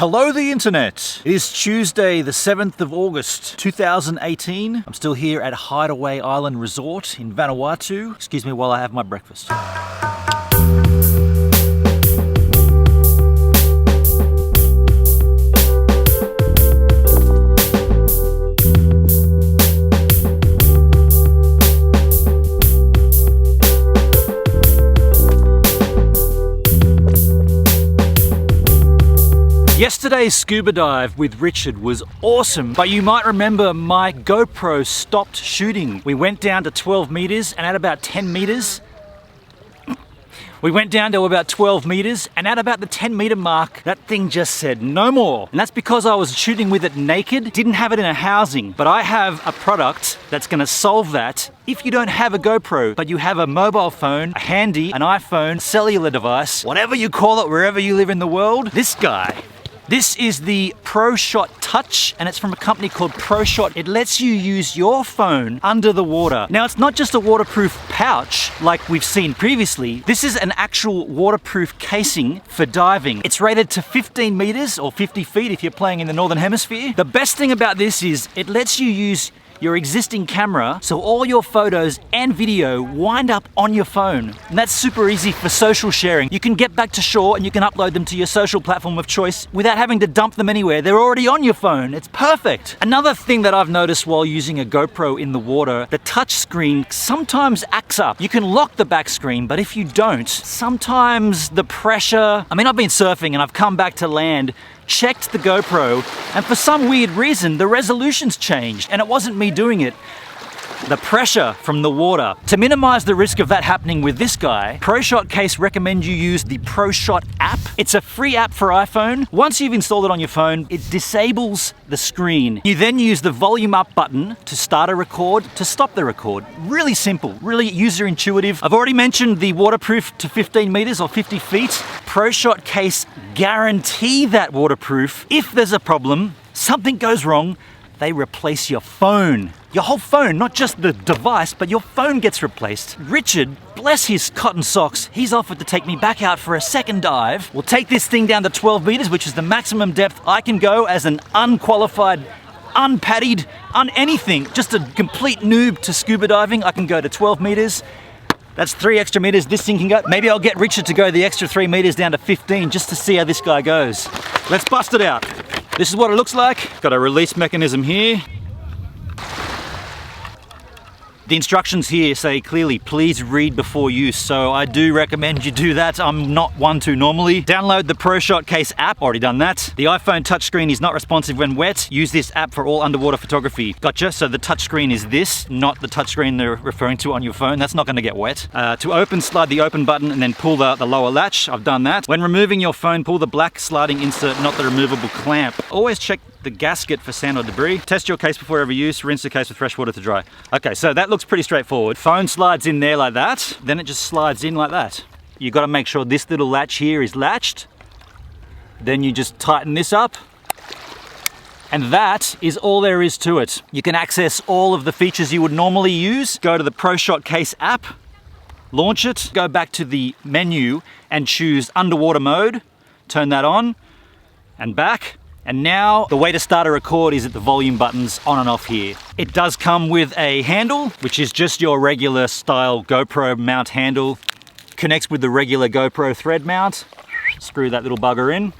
Hello the internet! It is Tuesday the 7th of August 2018. I'm still here at Hideaway Island Resort in Vanuatu. Excuse me while I have my breakfast. Yesterday's scuba dive with Richard was awesome, but you might remember my GoPro stopped shooting. We went down to 12 meters and at about 10 meters, we went down to about 12 meters and at about the 10 meter mark, that thing just said no more. And that's because I was shooting with it naked, didn't have it in a housing, but I have a product that's gonna solve that. If you don't have a GoPro, but you have a mobile phone, a handy, an iPhone, cellular device, whatever you call it, wherever you live in the world, this guy. This is the ProShot Touch, and it's from a company called ProShot. It lets you use your phone under the water. Now, it's not just a waterproof pouch like we've seen previously. This is an actual waterproof casing for diving. It's rated to 15 meters or 50 feet if you're playing in the Northern Hemisphere. The best thing about this is it lets you use your existing camera, so all your photos and video wind up on your phone. And that's super easy for social sharing. You can get back to shore and you can upload them to your social platform of choice without having to dump them anywhere. They're already on your phone. It's perfect. Another thing that I've noticed while using a GoPro in the water, the touch screen sometimes acts up. You can lock the back screen, but if you don't, sometimes the pressure... I mean, I've been surfing and I've come back to land, checked the GoPro, and for some weird reason, the resolution's changed, and it wasn't me doing it. The pressure from the water. To minimize the risk of that happening with this guy, ProShot Case recommends you use the ProShot app. It's a free app for iPhone. Once you've installed it on your phone, it disables the screen. You then use the volume up button to start a record, to stop the record. Really simple, really user intuitive. I've already mentioned the waterproof to 15 meters or 50 feet. ProShot Case guarantee that waterproof. If there's a problem, something goes wrong, they replace your phone. Your whole phone, not just the device, but your phone gets replaced. Richard, bless his cotton socks, he's offered to take me back out for a second dive. We'll take this thing down to 12 meters, which is the maximum depth I can go as an unqualified, unpaddied, anything, just a complete noob to scuba diving. I can go to 12 meters. That's 3 extra meters this thing can go. Maybe I'll get Richard to go the extra 3 meters down to 15 just to see how this guy goes. Let's bust it out. This is what it looks like. Got a release mechanism here. The instructions here say clearly, please read before use, so I do recommend you do that. I'm not one to normally. Download the ProShot Case app, already done that. The iPhone touchscreen is not responsive when wet. Use this app for all underwater photography. Gotcha, so the touchscreen is this, not the touchscreen they're referring to on your phone. That's not gonna get wet. To open, slide the open button and then pull the lower latch. I've done that. When removing your phone, pull the black sliding insert, not the removable clamp. Always check the gasket for sand or debris. Test your case before every use. Rinse the case with fresh water to dry. Okay, so that looks pretty straightforward. Phone slides in there like that, then it just slides in like that. You gotta make sure this little latch here is latched. Then you just tighten this up. And that is all there is to it. You can access all of the features you would normally use. Go to the ProShot Case app, launch it, go back to the menu and choose underwater mode, turn that on and back. And now the way to start a record is at the volume buttons on and off here. It does come with a handle, which is just your regular style GoPro mount handle. Connects with the regular GoPro thread mount. Screw that little bugger in.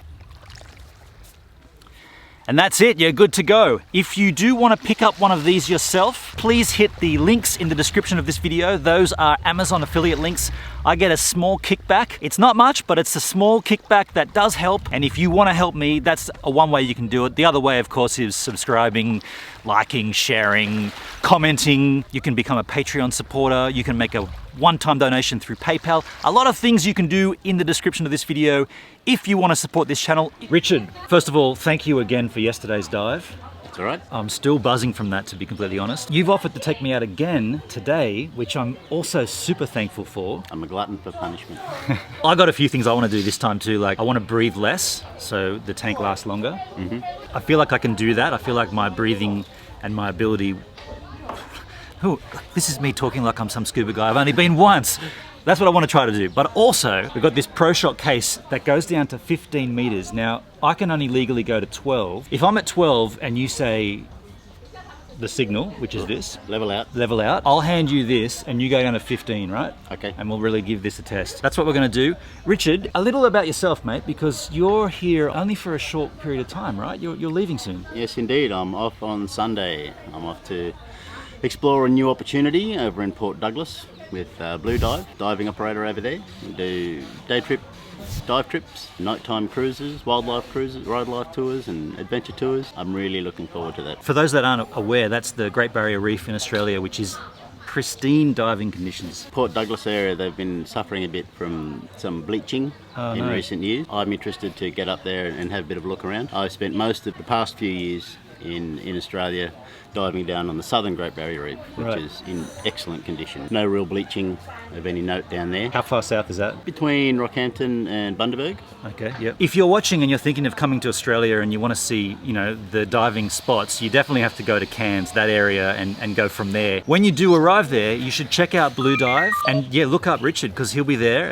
And that's it, you're good to go. If you do want to pick up one of these yourself, please hit the links in the description of this video. Those are Amazon affiliate links. I get a small kickback. It's not much, but it's a small kickback that does help. And if you want to help me, that's one way you can do it. The other way, of course, is subscribing, liking, sharing, commenting. You can become a Patreon supporter. You can make a one-time donation through PayPal. A lot of things you can do in the description of this video if you want to support this channel. Richard, first of all, thank you again for yesterday's dive. That's all right. I'm still buzzing from that, to be completely honest. You've offered to take me out again today, which I'm also super thankful for. I'm a glutton for punishment. I got a few things I want to do this time too. Like, I want to breathe less so the tank lasts longer. I feel like I can do that. I feel like my breathing and my ability... This is me talking like I'm some scuba guy. I've only been once. That's what I want to try to do. But also, we've got this ProShot case that goes down to 15 meters. Now, I can only legally go to 12. If I'm at 12 and you say the signal, which is this, level out, I'll hand you this and you go down to 15, right? Okay. And we'll really give this a test. That's what we're going to do. Richard, a little about yourself, mate, because you're here only for a short period of time, right? You're leaving soon. Yes, indeed. I'm off on Sunday. I'm off to explore a new opportunity over in Port Douglas with Blue Dive, diving operator over there. We do dive trips, nighttime cruises, wildlife tours and adventure tours. I'm really looking forward to that. For those that aren't aware, that's the Great Barrier Reef in Australia, which is pristine diving conditions. Port Douglas area, they've been suffering a bit from some bleaching in recent years. I'm interested to get up there and have a bit of a look around. I've spent most of the past few years in Australia diving down on the southern Great Barrier Reef, which is in excellent condition. No real bleaching of any note down there. How far south is that? Between Rockhampton and Bundaberg. Okay, yep. If you're watching and you're thinking of coming to Australia and you want to see, the diving spots, you definitely have to go to Cairns, that area, and go from there. When you do arrive there, you should check out Blue Dive and look up Richard, because he'll be there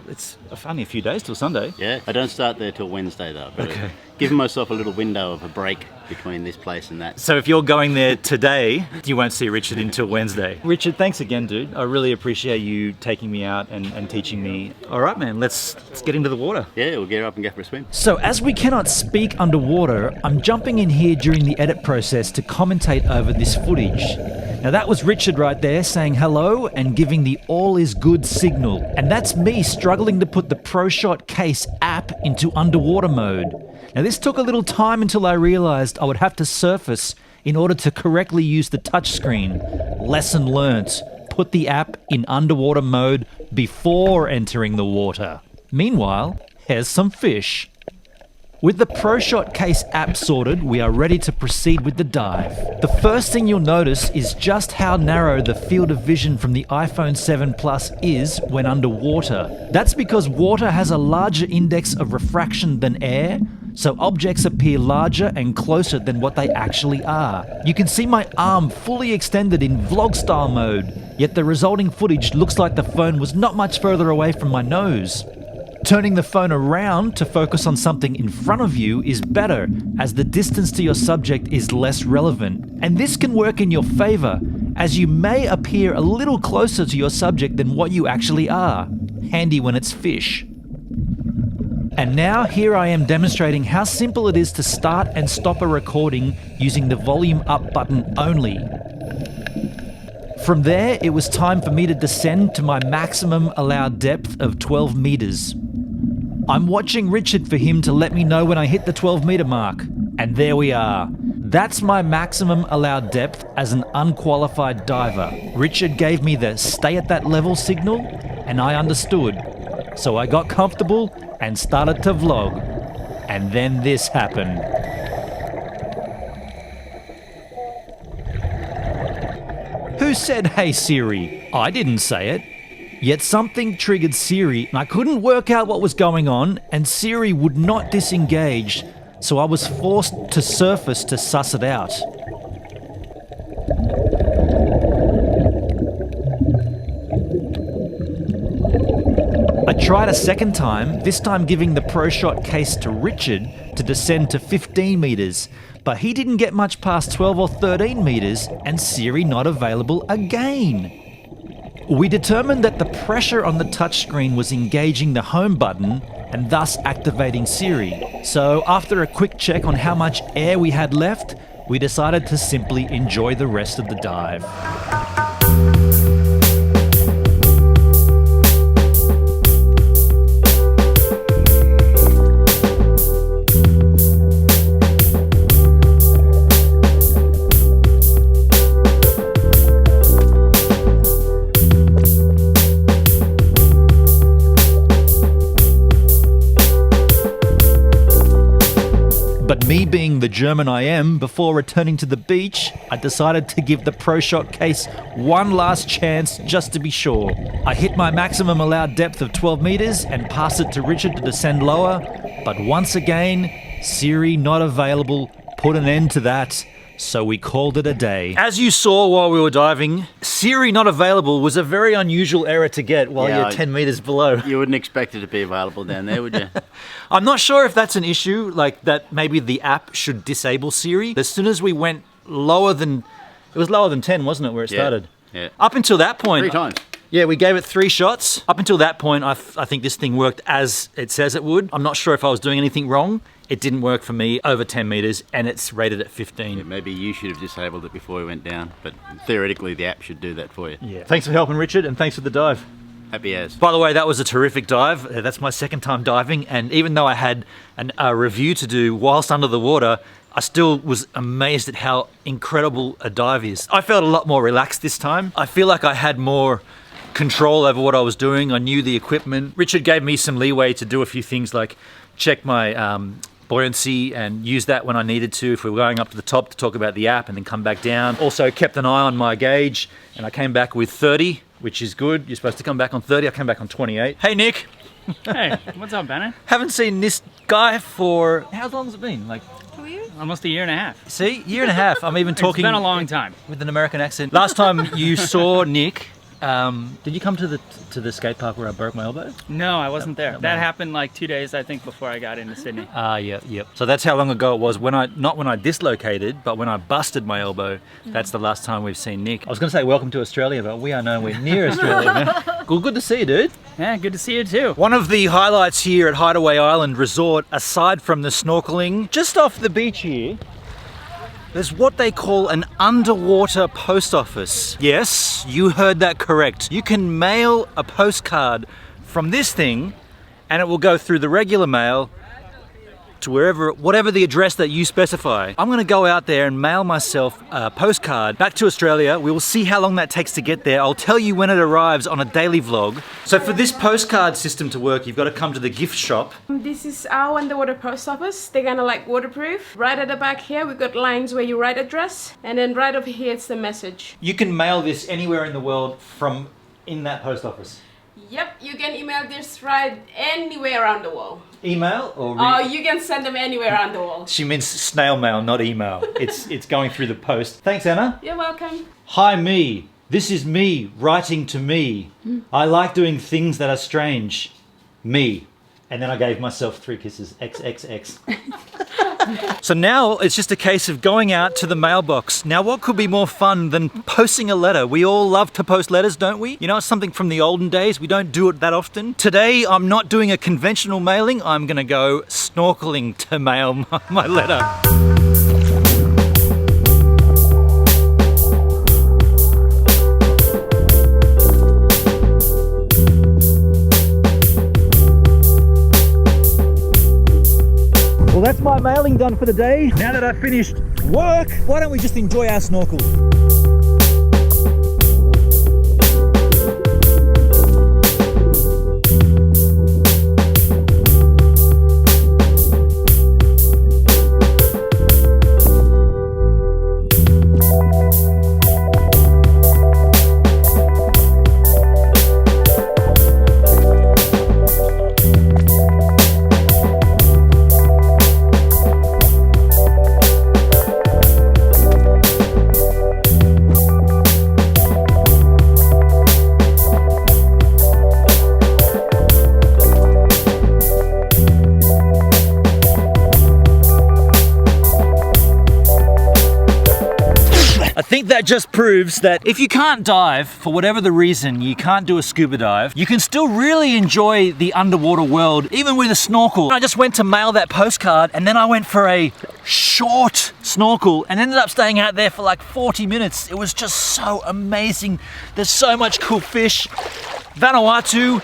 it's only a few days till Sunday. Yeah, I don't start there till Wednesday though. But giving myself a little window of a break between this place and that. So if you're going there today, you won't see Richard until Wednesday. Richard, thanks again, dude. I really appreciate you taking me out and teaching me. All right, man, let's get into the water. Yeah, we'll get up and go for a swim. So as we cannot speak underwater, I'm jumping in here during the edit process to commentate over this footage. Now that was Richard right there saying hello and giving the all is good signal. And that's me struggling to put the ProShot Case app into underwater mode. Now this took a little time until I realized I would have to surface in order to correctly use the touchscreen. Lesson learnt. Put the app in underwater mode before entering the water. Meanwhile, here's some fish. With the ProShot Case app sorted, we are ready to proceed with the dive. The first thing you'll notice is just how narrow the field of vision from the iPhone 7 Plus is when underwater. That's because water has a larger index of refraction than air, so objects appear larger and closer than what they actually are. You can see my arm fully extended in vlog style mode, yet the resulting footage looks like the phone was not much further away from my nose. Turning the phone around to focus on something in front of you is better, as the distance to your subject is less relevant. And this can work in your favor, as you may appear a little closer to your subject than what you actually are. Handy when it's fish. And now here I am demonstrating how simple it is to start and stop a recording using the volume up button only. From there, it was time for me to descend to my maximum allowed depth of 12 meters. I'm watching Richard for him to let me know when I hit the 12 meter mark. And there we are. That's my maximum allowed depth as an unqualified diver. Richard gave me the stay at that level signal, and I understood. So I got comfortable and started to vlog. And then this happened. Who said, "Hey Siri"? I didn't say it. Yet something triggered Siri, and I couldn't work out what was going on, and Siri would not disengage, so I was forced to surface to suss it out. I tried a second time, this time giving the ProShot Case to Richard to descend to 15 meters, but he didn't get much past 12 or 13 meters, and Siri not available again. We determined that the pressure on the touchscreen was engaging the home button and thus activating Siri. So after a quick check on how much air we had left, we decided to simply enjoy the rest of the dive. But me being the German I am, before returning to the beach, I decided to give the ProShot Case one last chance just to be sure. I hit my maximum allowed depth of 12 meters and passed it to Richard to descend lower, but once again, Siri not available put an end to that. so we called it a day. As you saw while we were diving, Siri not available was a very unusual error to get while you're 10 meters below. You wouldn't expect it to be available down there, would you? I'm not sure if that's an issue, like that maybe the app should disable Siri. As soon as we went lower than, it was lower than 10, wasn't it, where it started? Yeah. Up until that point. 3 times. Yeah, we gave it 3 shots. Up until that point, I think this thing worked as it says it would. I'm not sure if I was doing anything wrong. It didn't work for me over 10 meters, and it's rated at 15. Yeah, maybe you should have disabled it before we went down, but theoretically the app should do that for you. Yeah. Thanks for helping, Richard, and thanks for the dive. Happy as. By the way, that was a terrific dive. That's my second time diving, and even though I had a review to do whilst under the water, I still was amazed at how incredible a dive is. I felt a lot more relaxed this time. I feel like I had more control over what I was doing. I knew the equipment. Richard gave me some leeway to do a few things like check my buoyancy and use that when I needed to if we were going up to the top to talk about the app and then come back down. Also kept an eye on my gauge and I came back with 30, which is good. You're supposed to come back on 30. I came back on 28. Hey, Nick. Hey, what's up, Bennett? Haven't seen this guy for, how long has it been? Like 2 years? Almost a year and a half. See, year and a half. I'm even talking. It's been a long time. With an American accent. Last time you saw Nick, did you come to the skate park where I broke my elbow? No, I wasn't there. no. That happened like 2 days, I think, before I got into Sydney. Yep. So that's how long ago it was not when I dislocated, but when I busted my elbow. That's the last time we've seen Nick. I was going to say welcome to Australia, but we are nowhere near Australia, man. Good to see you, dude. Yeah, good to see you too. One of the highlights here at Hideaway Island Resort, aside from the snorkeling, just off the beach here, there's what they call an underwater post office. Yes, you heard that correct. You can mail a postcard from this thing and it will go through the regular mail to whatever the address that you specify. I'm gonna go out there and mail myself a postcard back to Australia. We will see how long that takes to get there. I'll tell you when it arrives on a daily vlog. So for this postcard system to work, you've got to come to the gift shop. This is our underwater post office. They're kind of like waterproof. Right at the back here, we've got lines where you write address, and then right over here, it's the message. You can mail this anywhere in the world from in that post office. Yep, you can email this right anywhere around the world. Email or Oh, you can send them anywhere around the world. She means snail mail, not email. It's going through the post. Thanks, Anna. You're welcome. Hi, me. This is me writing to me. I like doing things that are strange. Me. And then I gave myself 3 kisses. XXX. So now it's just a case of going out to the mailbox. Now what could be more fun than posting a letter? We all love to post letters, don't we? You know, it's something from the olden days. We don't do it that often. Today I'm not doing a conventional mailing. I'm gonna go snorkeling to mail my letter. Well, that's my mailing done for the day. Now that I've finished work, why don't we just enjoy our snorkel? I think that just proves that if you can't dive, for whatever the reason, you can't do a scuba dive, you can still really enjoy the underwater world, even with a snorkel. I just went to mail that postcard and then I went for a short snorkel and ended up staying out there for like 40 minutes. It was just so amazing. There's so much cool fish. Vanuatu,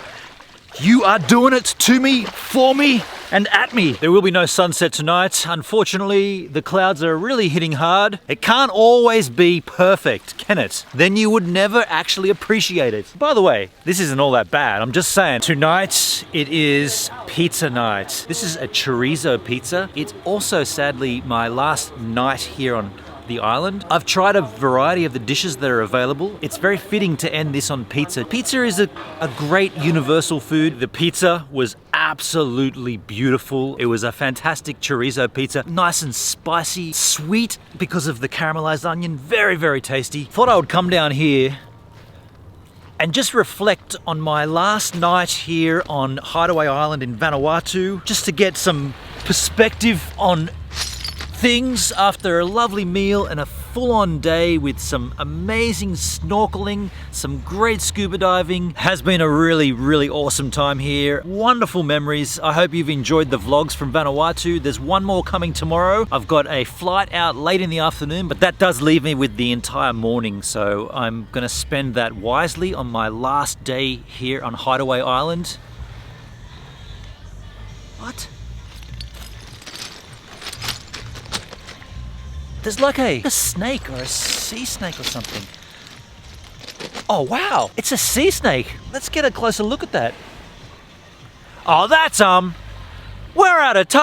you are doing it to me, for me, and at me. There will be no sunset tonight. Unfortunately, the clouds are really hitting hard. It can't always be perfect, can it? Then you would never actually appreciate it. By the way, this isn't all that bad. I'm just saying, tonight it is pizza night. This is a chorizo pizza. It's also sadly my last night here on the island. I've tried a variety of the dishes that are available. It's very fitting to end this on pizza. Pizza is a great universal food. The pizza was absolutely beautiful. It was a fantastic chorizo pizza, nice and spicy, sweet because of the caramelized onion, very, very tasty. Thought I would come down here and just reflect on my last night here on Hideaway Island in Vanuatu, just to get some perspective on things after a lovely meal and a full-on day with some amazing snorkeling, some great scuba diving. Has been a really, really awesome time here. Wonderful memories. I hope you've enjoyed the vlogs from Vanuatu. There's one more coming tomorrow. I've got a flight out late in the afternoon, but that does leave me with the entire morning, so I'm gonna spend that wisely on my last day here on Hideaway Island. What? There's like a snake or a sea snake or something. Oh wow, it's a sea snake. Let's get a closer look at that. Oh, that's we're out of time.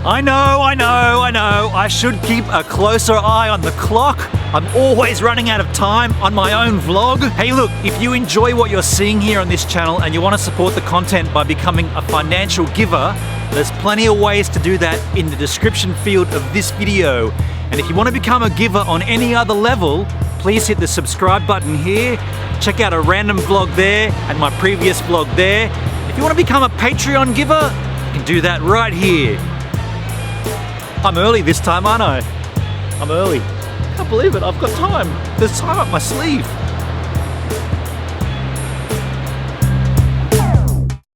I know. I should keep a closer eye on the clock. I'm always running out of time on my own vlog. Hey look, if you enjoy what you're seeing here on this channel and you want to support the content by becoming a financial giver, there's plenty of ways to do that in the description field of this video. And if you want to become a giver on any other level, please hit the subscribe button here. Check out a random vlog there and my previous vlog there. If you want to become a Patreon giver, you can do that right here. I'm early this time, aren't I? I'm early. Can't believe it, I've got time. There's time up my sleeve.